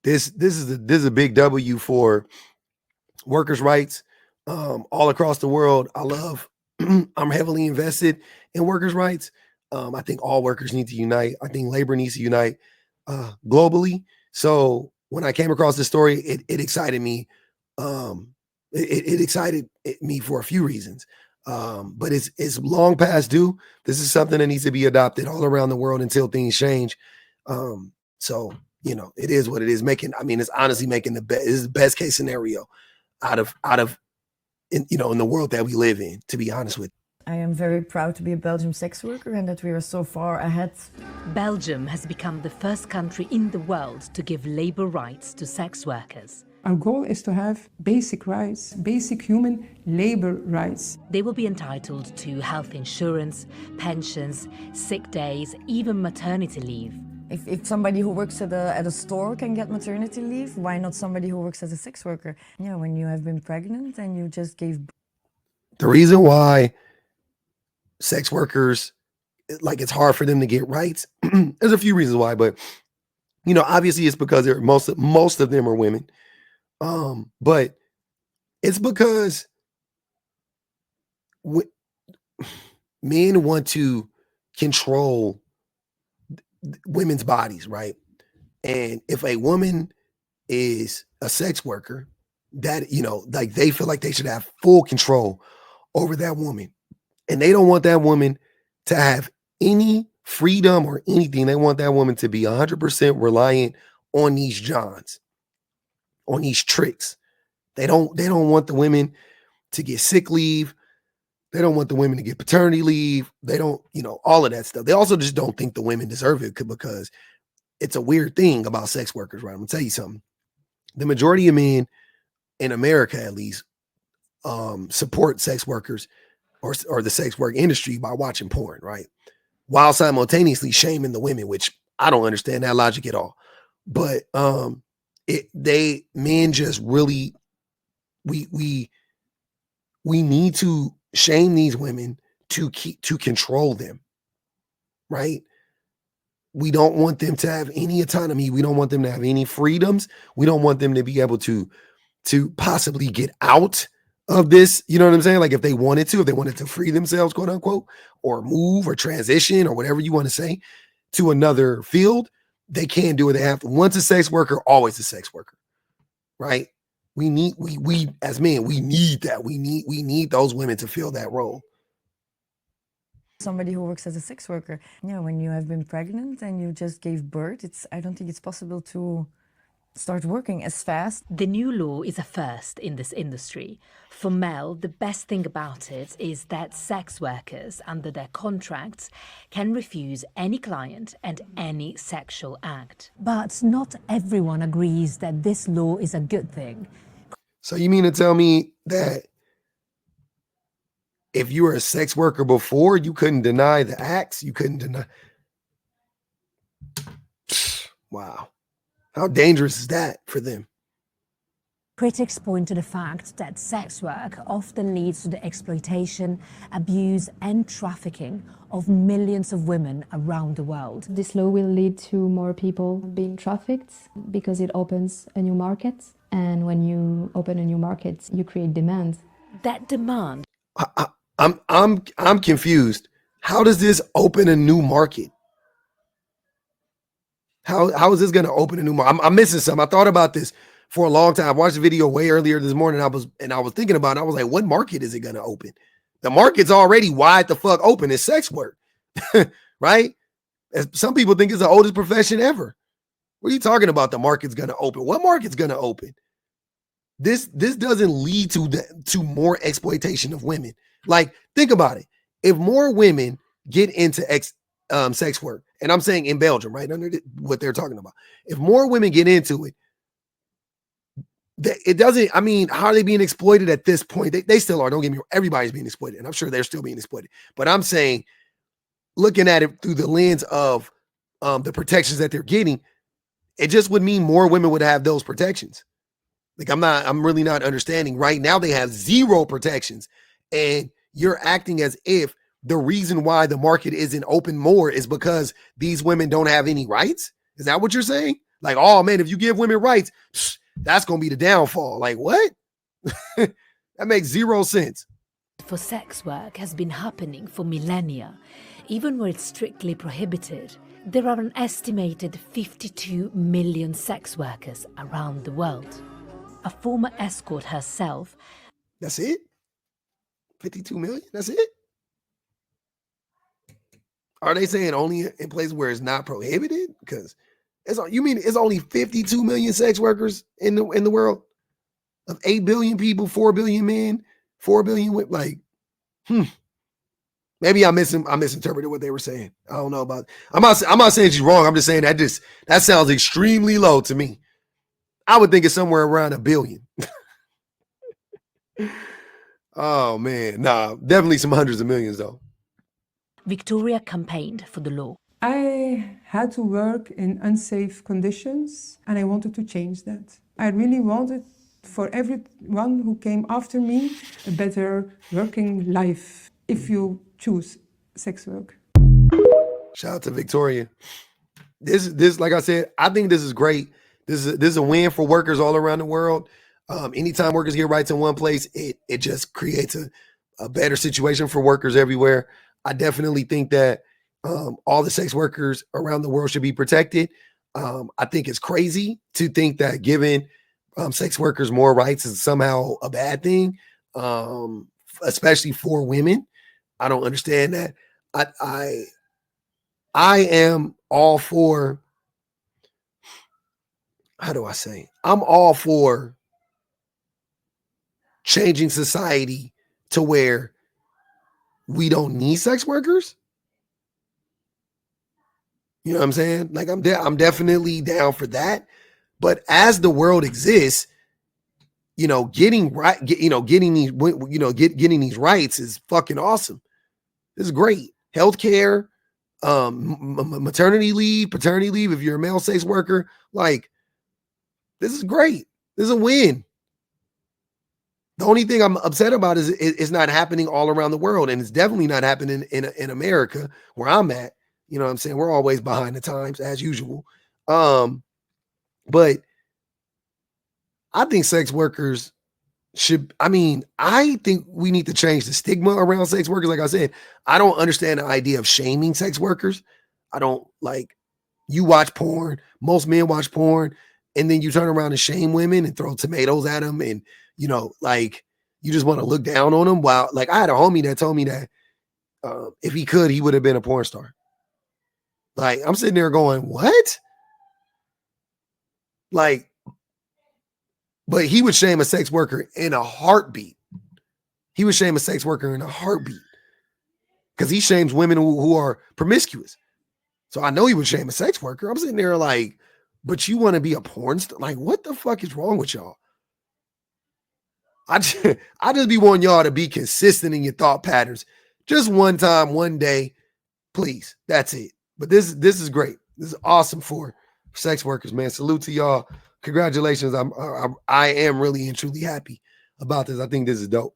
this is a big W for workers' rights all across the world. I love. I'm heavily invested in workers' rights. I think all workers need to unite. I think labor needs to unite globally. So when I came across this story, it excited me. It excited me for a few reasons. But it's long past due. This is something that needs to be adopted all around the world until things change. So it is what it is. It's honestly making the best case scenario out of in the world that we live in, to be honest with you. I am very proud to be a Belgian sex worker and that we are so far ahead. Belgium has become the first country in the world to give labor rights to sex workers. Our goal is to have basic rights, basic human labor rights. They will be entitled to health insurance, pensions, sick days, even maternity leave. If somebody who works at a store can get maternity leave, why not somebody who works as a sex worker? Yeah, when you have been pregnant and you just gave birth. The reason why sex workers, it's hard for them to get rights, there's a few reasons why, but obviously it's because most of them are women. But it's because men want to control women's bodies, right? And if a woman is a sex worker, that they feel like they should have full control over that woman, and they don't want that woman to have any freedom or anything. They want that woman to be 100% reliant on these johns, on these tricks. They don't want the women to get sick leave. They don't want the women to get paternity leave. They don't, all of that stuff. They also just don't think the women deserve it because it's a weird thing about sex workers, right? I'm gonna tell you something. The majority of men in America, at least, support sex workers or the sex work industry by watching porn, right? While simultaneously shaming the women, which I don't understand that logic at all. But men just really, we need to shame these women to control them, right? We don't want them to have any autonomy. We don't want them to have any freedoms. We don't want them to be able to possibly get out of this. You know what I'm saying? Like if they wanted to free themselves, quote unquote, or move or transition or whatever you want to say to another field, they can't do it. They have to. Once a sex worker, always a sex worker, right? We as men, we need that. We need those women to fill that role. Somebody who works as a sex worker. Yeah, when you have been pregnant and you just gave birth, I don't think it's possible to start working as fast. The new law is a first in this industry. For Mel, the best thing about it is that sex workers, under their contracts, can refuse any client and any sexual act. But not everyone agrees that this law is a good thing. So you mean to tell me that if you were a sex worker before, you couldn't deny the acts? You couldn't deny. Wow. How dangerous is that for them? Critics point to the fact that sex work often leads to the exploitation, abuse and trafficking of millions of women around the world. This law will lead to more people being trafficked because it opens a new market. And when you open a new market, you create demand. That demand. I'm confused. How does this open a new market? How is this going to open a new market? I'm missing something. I thought about this for a long time. I watched the video way earlier this morning. I was thinking about it. I was like, what market is it going to open? The market's already wide the fuck open. It's sex work, right? As some people think it's the oldest profession ever. What are you talking about? The market's going to open. What market's going to open? This doesn't lead to more exploitation of women. Like, think about it. If more women get into sex work, and I'm saying in Belgium, right, under what they're talking about, if more women get into it, it doesn't, how are they being exploited at this point? They still are. Don't get me wrong. Everybody's being exploited, and I'm sure they're still being exploited. But I'm saying, looking at it through the lens of the protections that they're getting, it just would mean more women would have those protections. Like, I'm really not understanding. Right now, they have zero protections, and you're acting as if the reason why the market isn't open more is because these women don't have any rights. Is that what you're saying? Like, oh man, if you give women rights, that's gonna be the downfall. Like, what? That makes zero sense. For sex work has been happening for millennia, even where it's strictly prohibited. There are an estimated 52 million sex workers around the world. A former escort herself. That's it? 52 million? That's it? Are they saying only in places where it's not prohibited? Because you mean it's only 52 million sex workers in the world? Of 8 billion people, 4 billion men, 4 billion women, like, maybe I misinterpreted what they were saying. I don't know about. I'm not saying she's wrong. I'm just saying that sounds extremely low to me. I would think it's somewhere around 1 billion. Oh man, nah, definitely some hundreds of millions though. Victoria campaigned for the law. I had to work in unsafe conditions and I wanted to change that. I really wanted for everyone who came after me a better working life if you choose sex work. Shout out to Victoria. This, like I said, I think this is great. This is a win for workers all around the world. Anytime workers get rights in one place, it just creates a better situation for workers everywhere. I definitely think that all the sex workers around the world should be protected. I think it's crazy to think that giving sex workers more rights is somehow a bad thing, especially for women. I don't understand that. I am all for, how do I say? I'm all for changing society to where we don't need sex workers. You know what I'm saying? Like I'm definitely down for that. But as the world exists, getting these rights is fucking awesome. This is great. Healthcare, maternity leave, paternity leave. If you're a male sex worker, like this is great. This is a win. The only thing I'm upset about is it's not happening all around the world, and it's definitely not happening in America where I'm at. You know what I'm saying? We're always behind the times as usual. But I think sex workers I think we need to change the stigma around sex workers. Like I said, I don't understand the idea of shaming sex workers. I don't you watch porn, most men watch porn, and then you turn around and shame women and throw tomatoes at them. And, you just want to look down on them. While I had a homie that told me that if he could, he would have been a porn star. I'm sitting there going, what? But he would shame a sex worker in a heartbeat. He would shame a sex worker in a heartbeat because he shames women who are promiscuous. So I know he would shame a sex worker. I'm sitting there but you want to be a porn star? What the fuck is wrong with y'all? I just be wanting y'all to be consistent in your thought patterns. Just one time, one day, please. That's it. But this is great. This is awesome for sex workers, man. Salute to y'all. Congratulations. I am really and truly happy about this. I think this is dope.